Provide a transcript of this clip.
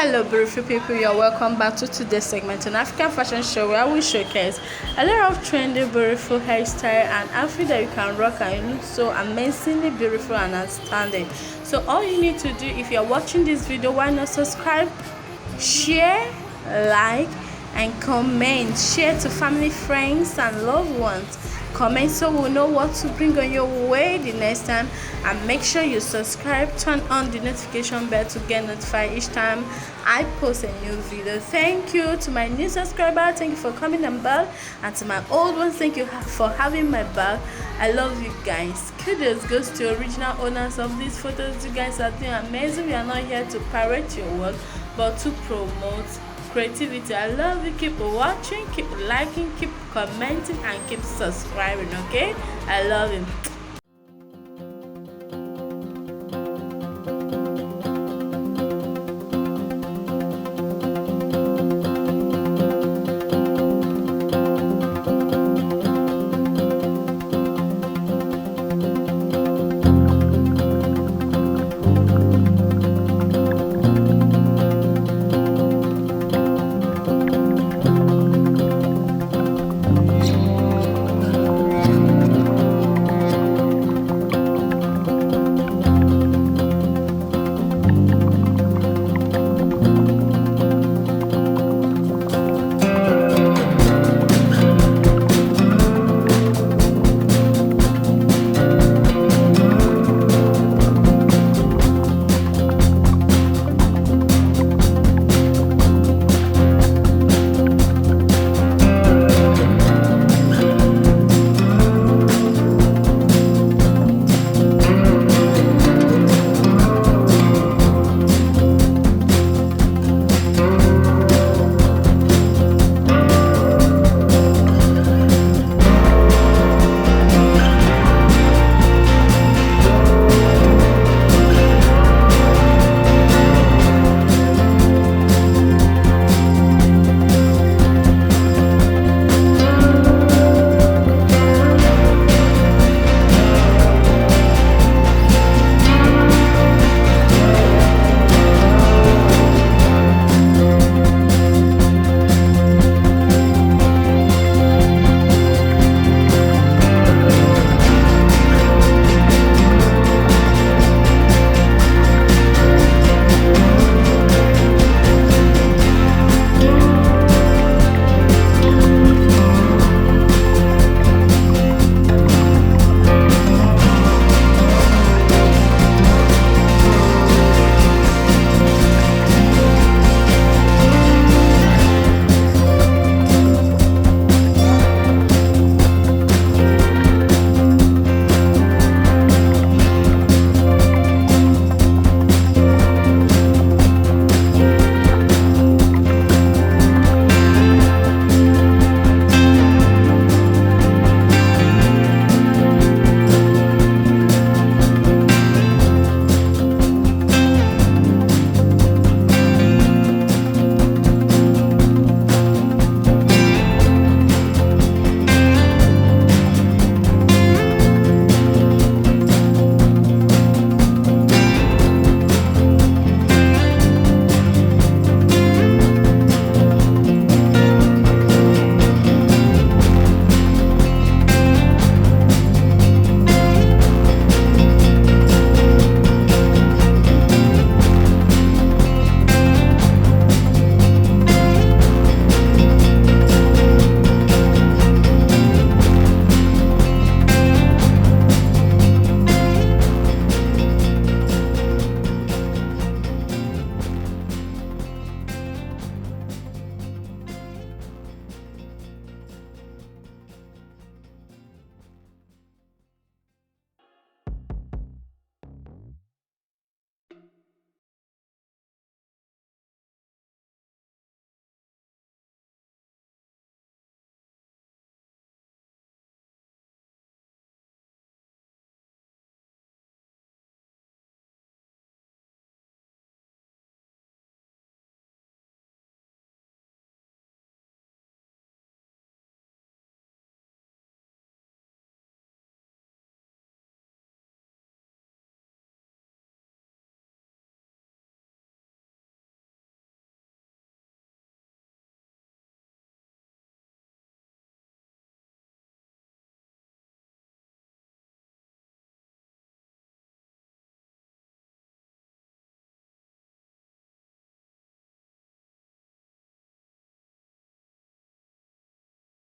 Hello beautiful people, you're welcome back to today's segment on African fashion show where we showcase a lot of trendy beautiful hairstyle and outfit that you can rock and you look so amazingly beautiful and outstanding. So all you need to do, if you're watching this video, why not subscribe, share, like and comment, share to family, friends and loved ones. Comment so we'll know what to bring on your way the next time, and make sure you subscribe, turn on the notification bell to get notified each time I post a new video. Thank you to my new subscriber, thank you for coming on board, and to my old ones, thank you for having my back. I love you guys. Kudos goes to original owners of these photos. You guys are doing amazing. We are not here to parrot your work but to promote creativity. I love you. Keep watching, keep liking, keep commenting and keep subscribing. Okay, I love you.